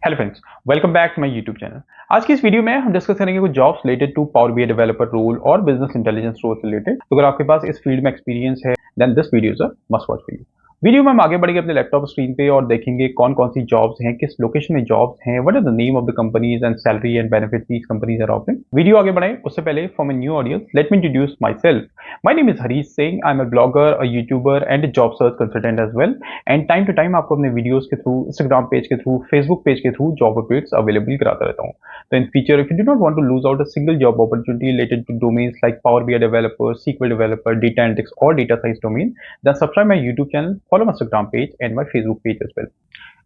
Hello friends, welcome back to my YouTube channel. आज की इस वीडियो में हम डिस्कस करेंगे कुछ jobs related to Power BI developer role और बिजनेस इंटेलिजेंस रोल से रिलेटेड। तो अगर आपके पास इस फील्ड में एक्सपीरियंस है then this video is a must watch for you. Video में हम आगे बढ़ेंगे अपने लैपटॉप स्क्रीन पे और देखेंगे कौन कौन सी जॉब्स हैं, किस लोकेशन में जॉब्स हैं, what are the name of the companies and salary and benefits these companies are offering. Video आगे बढ़े उससे पहले for my new audience let me introduce myself. My name is Harish Singh. I am a blogger, a YouTuber and job search consultant as well. And time to time आपको अपने videos के through, Instagram page के through, Facebook page के through job updates available कराता रहता हूँ। So in future, if you do not want to lose out a single job opportunity related to domains like Power BI developer, SQL developer, data analytics or data science domain, then subscribe my YouTube channel, follow my Instagram page and my Facebook page as well.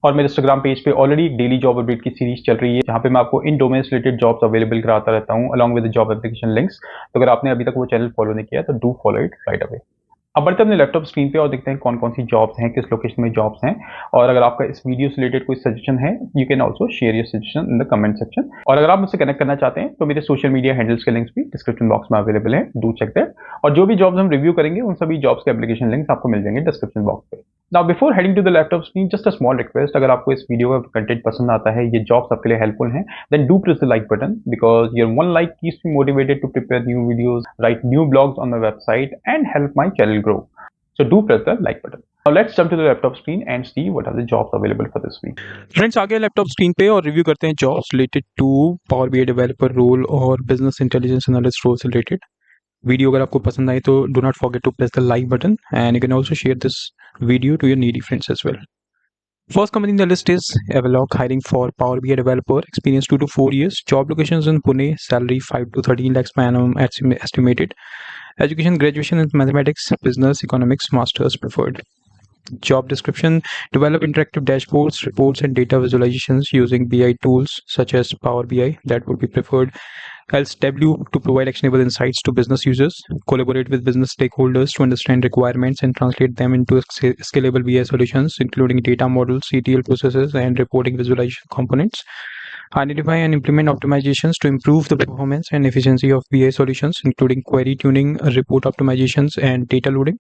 और मेरे Instagram page पे already एक daily job update की series चल रही है जहाँ पे मैं आपको इन डोमेन्स रिलेटेड जॉब्स अवेलेबल कराता रहता हूँ along with job application links. तो अगर आपने अभी तक वो चैनल फॉलो नहीं किया तो do follow it right away. अब बढ़ते अपने लैपटॉप स्क्रीन पे और देखते हैं कौन कौन सी जॉब्स हैं, किस लोकेशन में जॉब्स हैं। और अगर आपका इस वीडियो से रिलेटेड कोई सजेशन है you can also share your suggestion in the comment section. और अगर आप मुझसे कनेक्ट करना चाहते हैं तो मेरे सोशल मीडिया हैंडल्स के लिंक्स भी डिस्क्रिप्शन बॉक्स में अवेलेबल है, डू चेक दैट। और जो भी जॉब्स हम रिव्यू करेंगे उन सभी जॉब्स के एप्लीकेशन लिंक्स आपको मिल जाएंगे डिस्क्रिप्शन बॉक्स पे। Now before heading to the laptop screen just a small request, अगर आपको इस वीडियो का कंटेंट पसंद आता है, ये जॉब्स आपके लिए हेल्पफुल हैं, then do press the like button because your one like keeps me motivated to prepare new videos, write new blogs on my website and help my channel grow. So do press the like button. Now let's jump to the laptop screen and see what are the jobs available for this week. Friends आगे laptop screen पे और review करते हैं jobs related to Power BI developer role और business intelligence analyst role से related. Video अगर आपको पसंद आई तो do not forget to press the like button and you can also share this video to your needy friends as well. First company in the list is AVALAQ, hiring for Power BI developer, experience 2 to 4 years, job locations in Pune, salary 5 to 13 lakhs per annum estimated, education graduation in mathematics, business, economics, masters preferred. Job description: develop interactive dashboards, reports and data visualizations using BI tools such as Power BI, that would be preferred. Else W, to provide actionable insights to business users, collaborate with business stakeholders to understand requirements and translate them into scalable BI solutions, including data models, ETL processes, and reporting visualization components. Identify and implement optimizations to improve the performance and efficiency of BI solutions, including query tuning, report optimizations, and data loading.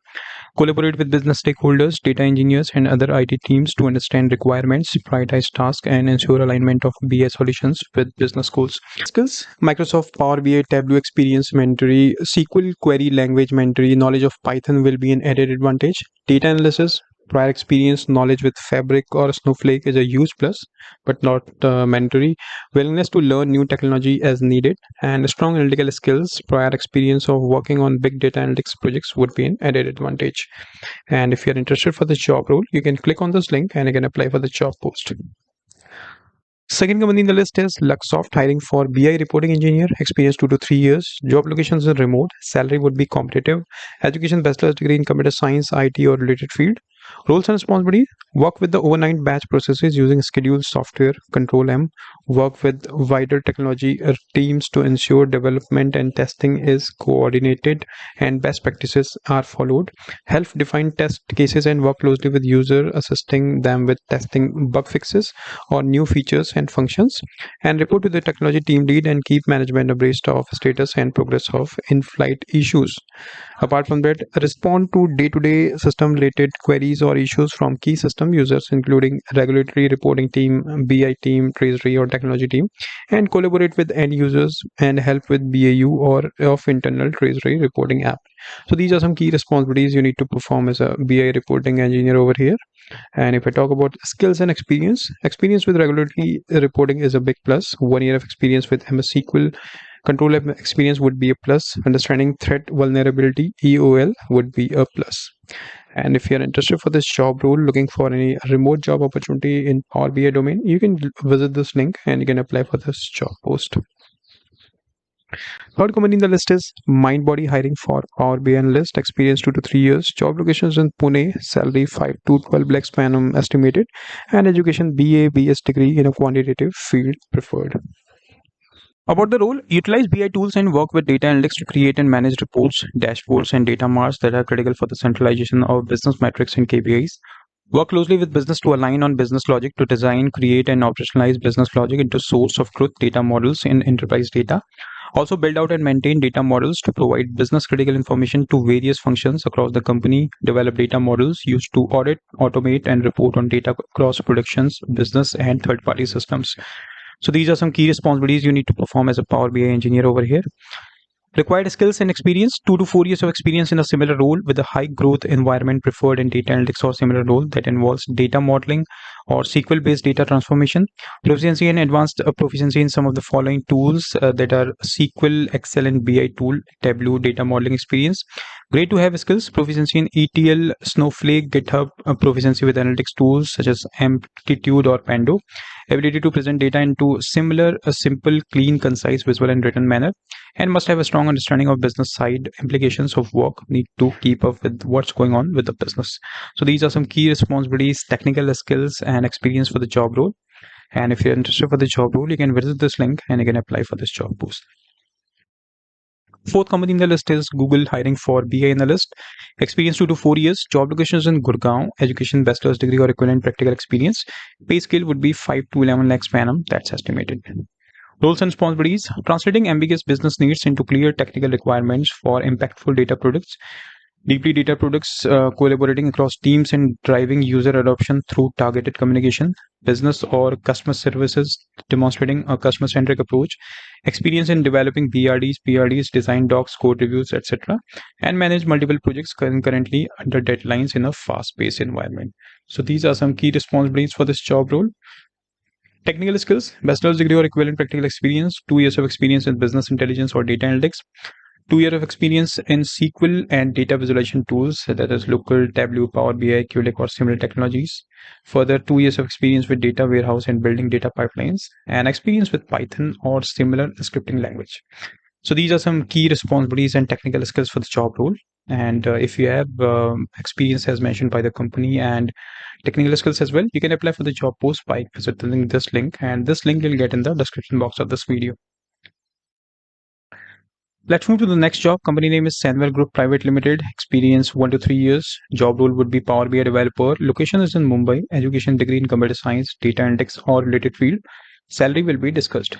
Collaborate with business stakeholders, data engineers, and other IT teams to understand requirements, prioritize tasks, and ensure alignment of BI solutions with business goals. Skills: Microsoft Power BI Tableau experience mandatory, SQL query language mandatory, knowledge of Python will be an added advantage. Data analysis: prior experience, knowledge with Fabric or Snowflake is a huge plus, but not mandatory. Willingness to learn new technology as needed, and strong analytical skills, prior experience of working on big data analytics projects would be an added advantage. And if you're interested for this job role, you can click on this link and you can apply for the job post. Second company in the list is LUXOFT, hiring for BI reporting engineer, experience 2 to 3 years, job locations are remote, salary would be competitive, education bachelor's degree in computer science, IT or related field. Roles and responsibilities: work with the overnight batch processes using scheduled software, Control M, work with wider technology teams to ensure development and testing is coordinated and best practices are followed, help define test cases and work closely with user, assisting them with testing bug fixes or new features and functions, and report to the technology team lead and keep management abreast of status and progress of in-flight issues. Apart from that, respond to day-to-day system-related queries or issues from key system users, including regulatory reporting team, BI team, treasury or technology team, and collaborate with end users and help with BAU or of internal treasury reporting app. So these are some key responsibilities you need to perform as a BI reporting engineer over here. And if I talk about skills and experience with regulatory reporting is a big plus. 1 year of experience with MS SQL Control M experience would be a plus. Understanding threat vulnerability, EOL, would be a plus. And if you're interested for this job role, looking for any remote job opportunity in Power BI domain, you can visit this link and you can apply for this job post. Third company in the list is MINDBODY, hiring for Power BI analyst, experience 2 to 3 years, job locations in Pune, salary 5 to 12 lakhs per annum estimated, and education BA, BS degree in a quantitative field preferred. About the role: utilize BI tools and work with data analytics to create and manage reports, dashboards, and data marts that are critical for the centralization of business metrics and KPIs. Work closely with business to align on business logic to design, create, and operationalize business logic into source of truth data models in enterprise data. Also build out and maintain data models to provide business critical information to various functions across the company. Develop data models used to audit, automate, and report on data across productions, business, and third-party systems. So these are some key responsibilities you need to perform as a Power BI engineer over here. Required skills and experience: 2 to 4 years of experience in a similar role with a high growth environment preferred in data analytics or similar role that involves data modeling or SQL based data transformation. Proficiency and advanced proficiency in some of the following tools that are SQL, Excel, and BI tool, Tableau, data modeling experience. Great to have skills: proficiency in ETL, Snowflake, GitHub, proficiency with analytics tools such as Amplitude or Pando. Ability to present data into similar, simple, clean, concise, visual, and written manner, and must have a strong understanding of business side implications of work, need to keep up with what's going on with the business. So these are some key responsibilities, technical skills, and experience for the job role. And if you're interested for the job role, you can visit this link and you can apply for this job post. Fourth company in the list is Google, hiring for BI analyst. Experience 2 to 4 years. Job location is in Gurgaon. Education, bachelor's degree or equivalent practical experience. Pay scale would be 5 to 11 lakhs per annum. That's estimated. Roles and responsibilities: translating ambiguous business needs into clear technical requirements for impactful data products. Deeply data products, collaborating across teams and driving user adoption through targeted communication. Business or customer services, demonstrating a customer-centric approach. Experience in developing BRDs, PRDs, design docs, code reviews, etc. And manage multiple projects concurrently under deadlines in a fast-paced environment. So these are some key responsibilities for this job role. Technical skills: bachelor's degree or equivalent practical experience, 2 years of experience in business intelligence or data analytics, 2 years of experience in SQL and data visualization tools, that is Looker, Tableau, Power BI, QLIC, or similar technologies. Further, 2 years of experience with data warehouse and building data pipelines, and experience with Python or similar scripting language. So these are some key responsibilities and technical skills for the job role. And if you have experience as mentioned by the company and technical skills as well, you can apply for the job post by visiting this link, and this link you'll get in the description box of this video. Let's move to the next job. Company name is SENWELL Group Private Limited. Experience 1 to 3 years. Job role would be Power BI developer. Location is in Mumbai. Education, degree in computer science, data analytics or related field. Salary will be discussed.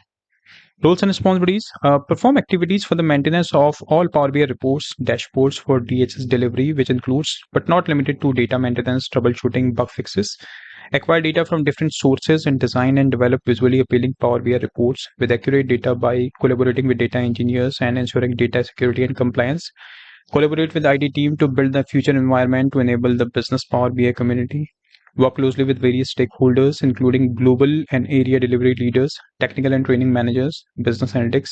Roles and responsibilities: perform activities for the maintenance of all Power BI reports, dashboards for DHS delivery, which includes but not limited to data maintenance, troubleshooting, bug fixes. Acquire data from different sources and design and develop visually appealing Power BI reports with accurate data by collaborating with data engineers and ensuring data security and compliance. Collaborate with IT team to build the future environment to enable the business Power BI community. Work closely with various stakeholders, including global and area delivery leaders, technical and training managers, business analytics,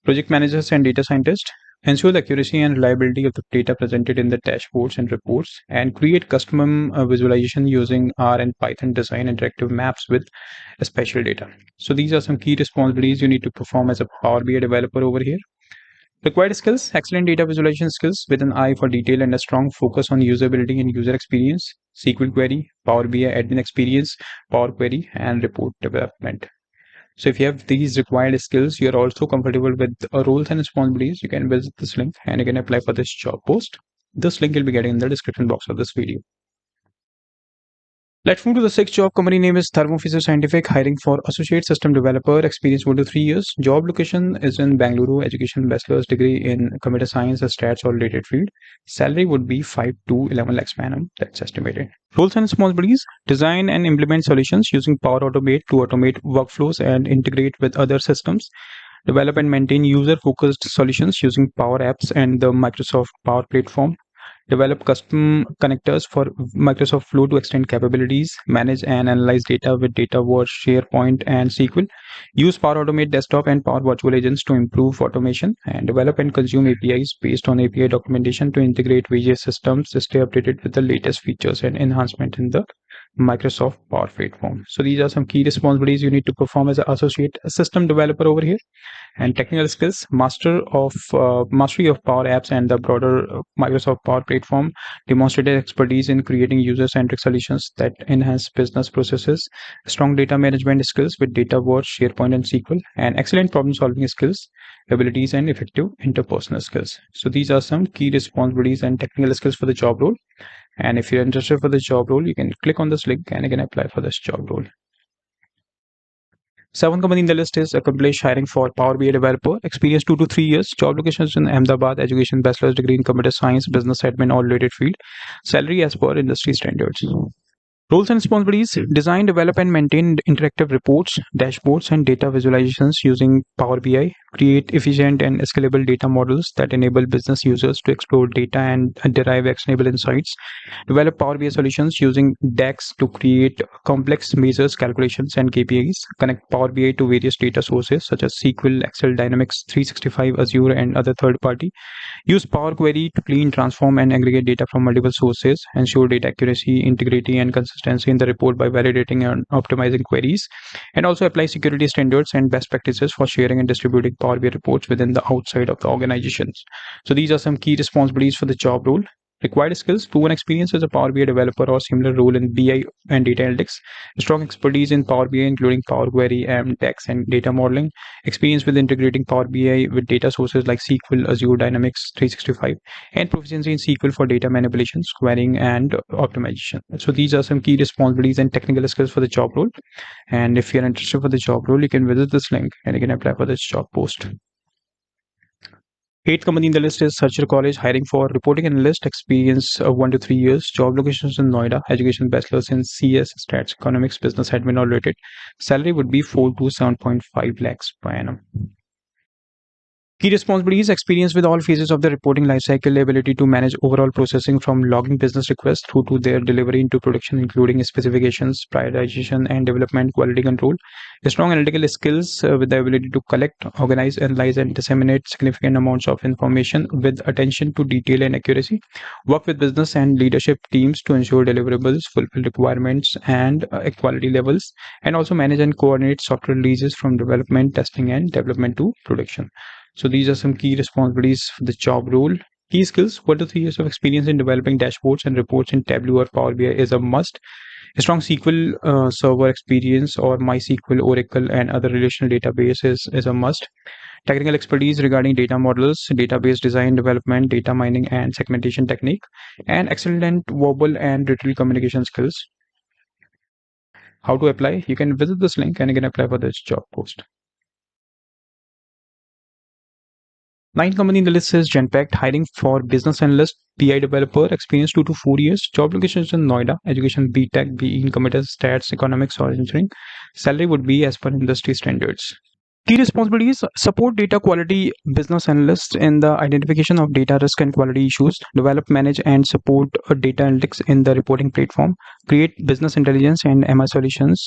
project managers, and data scientists. Ensure the accuracy and reliability of the data presented in the dashboards and reports, and create custom visualization using R and Python, design interactive maps with spatial data. So these are some key responsibilities you need to perform as a Power BI developer over here. Required skills: excellent data visualization skills with an eye for detail and a strong focus on usability and user experience. SQL query, Power BI admin experience, Power Query, and report development. So if you have these required skills, you're also comfortable with roles and responsibilities, you can visit this link and you can apply for this job post. This link you'll be getting in the description box of this video. Let's move to the sixth job. Company name is Thermo Fisher Scientific, hiring for associate system developer. Experience 1 to 3 years. Job location is in Bangalore. Education, bachelor's degree in computer science, stats or related field. Salary would be 5 to 11 lakhs per annum. That's estimated. Roles and responsibilities: design and implement solutions using Power Automate to automate workflows and integrate with other systems. Develop and maintain user-focused solutions using Power Apps and the Microsoft Power Platform. Develop custom connectors for Microsoft Flow to extend capabilities. Manage and analyze data with DataWatch, SharePoint, and SQL. Use Power Automate Desktop and Power Virtual Agents to improve automation. And develop and consume APIs based on API documentation to integrate various systems to stay updated with the latest features and enhancement in the Microsoft Power Platform. So these are some key responsibilities you need to perform as an associate system developer over here. And technical skills: mastery of Power Apps and the broader Microsoft Power Platform. Demonstrated expertise in creating user-centric solutions that enhance business processes. Strong data management skills with DataWatch, SharePoint, and SQL. And excellent problem-solving skills, abilities, and effective interpersonal skills. So these are some key responsibilities and technical skills for the job role. And if you're interested for the job role, you can click on this link and you can apply for this job role. Seventh company in the list is accomplished hiring for Power BI developer, experience 2 to 3 years, job locations in Ahmedabad, education bachelor's degree in computer science, business admin or related field, salary as per industry standards. Roles and responsibilities: design, develop, and maintain interactive reports, dashboards, and data visualizations using Power BI. Create efficient and scalable data models that enable business users to explore data and derive actionable insights. Develop Power BI solutions using DAX to create complex measures, calculations, and KPIs. Connect Power BI to various data sources such as SQL, Excel, Dynamics 365, Azure, and other third-party. Use Power Query to clean, transform, and aggregate data from multiple sources. Ensure data accuracy, integrity, and consistency in the report by validating and optimizing queries. And also apply security standards and best practices for sharing and distributing Power BI reports within the outside of the organizations. So these are some key responsibilities for the job role. Required skills: proven experience as a Power BI developer or similar role in BI and data analytics, strong expertise in Power BI including Power Query, DAX, and data modeling, experience with integrating Power BI with data sources like SQL, Azure, Dynamics 365, and proficiency in SQL for data manipulations, querying, and optimization. So these are some key responsibilities and technical skills for the job role. And if you're interested for the job role, you can visit this link and you can apply for this job post. Eighth company in the list is Searcher College, hiring for reporting analyst, experience of 1 to 3 years, job locations in Noida, education bachelor's in CS, stats, economics, business admin or related. Salary would be 4 to 7.5 lakhs per annum. Key responsibilities: experience with all phases of the reporting lifecycle, ability to manage overall processing from logging business requests through to their delivery into production, including specifications, prioritization, and development, quality control. Strong analytical skills with the ability to collect, organize, analyze, and disseminate significant amounts of information with attention to detail and accuracy. Work with business and leadership teams to ensure deliverables fulfill requirements and equality levels, and also manage and coordinate software releases from development, testing, and development to production. So these are some key responsibilities for the job role. Key skills: 1 to 3 years of experience in developing dashboards and reports in Tableau or Power BI is a must. A strong SQL server experience or MySQL, Oracle, and other relational databases is a must. Technical expertise regarding data models, database design, development, data mining, and segmentation technique, and excellent verbal and written communication skills. How to apply? You can visit this link and you can apply for this job post. Ninth company in the list is Genpact, hiring for business analyst, BI developer, experience 2 to 4 years, job locations in Noida, education BTech, BE in computer stats, economics or engineering. Salary would be as per industry standards. Key responsibilities: support data quality business analysts in the identification of data risk and quality issues, develop, manage, and support data analytics in the reporting platform, create business intelligence and MI solutions,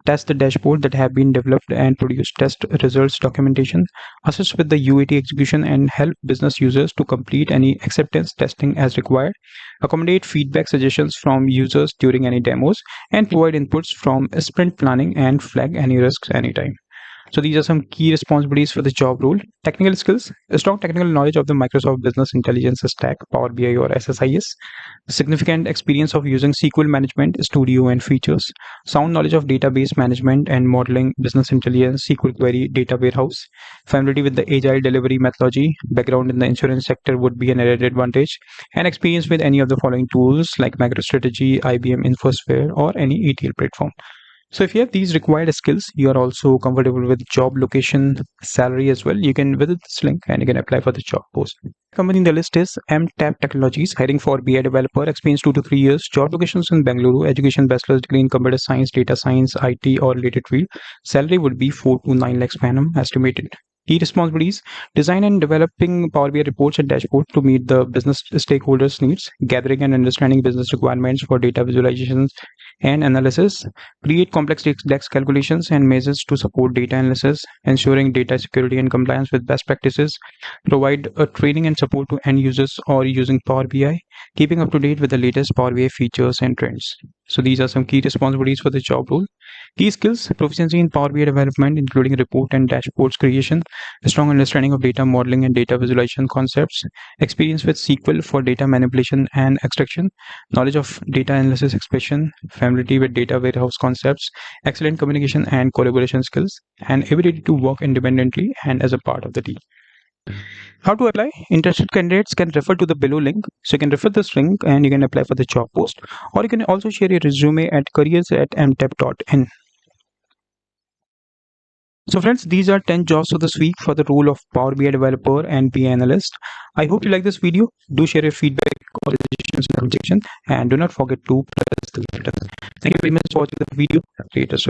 test the dashboard that have been developed and produce test results documentation, assist with the UAT execution and help business users to complete any acceptance testing as required, accommodate feedback suggestions from users during any demos, and provide inputs from sprint planning and flag any risks anytime. So these are some key responsibilities for the job role. Technical skills: a strong technical knowledge of the Microsoft Business Intelligence Stack, Power BI or SSIS, significant experience of using SQL Management Studio and features, sound knowledge of database management and modeling, business intelligence, SQL query, data warehouse, familiarity with the agile delivery methodology, background in the insurance sector would be an added advantage, and experience with any of the following tools like MicroStrategy, IBM InfoSphere, or any ETL platform. So if you have these required skills, you are also comfortable with job location, salary as well, you can visit this link and you can apply for the job post. Company in the list is MTAP Technologies, hiring for BI developer, experience 2 to 3 years, job locations in Bengaluru, education bachelor's degree in computer science, data science, IT or related field. Salary would be 4 to 9 lakhs per annum estimated. Key responsibilities: design and developing Power BI reports and dashboards to meet the business stakeholders' needs, gathering and understanding business requirements for data visualizations and analysis, create complex DAX calculations and measures to support data analysis, ensuring data security and compliance with best practices, provide training and support to end users or using Power BI, keeping up to date with the latest Power BI features and trends. So these are some key responsibilities for the job role. Key skills: proficiency in Power BI development, including report and dashboards creation, a strong understanding of data modeling and data visualization concepts, experience with SQL for data manipulation and extraction, knowledge of data analysis expression, familiarity with data warehouse concepts, excellent communication and collaboration skills, and ability to work independently and as a part of the team. How to apply? Interested candidates can refer to the below link. So you can refer this link and you can apply for the job post, or you can also share your resume at careers@mtep.in. So friends, these are 10 jobs for this week for the role of Power BI developer and BI analyst. I hope you like this video. Do share your feedback or suggestions in the comment section, and do not forget to press the like button. Thank you very much for watching the video. Have a great rest of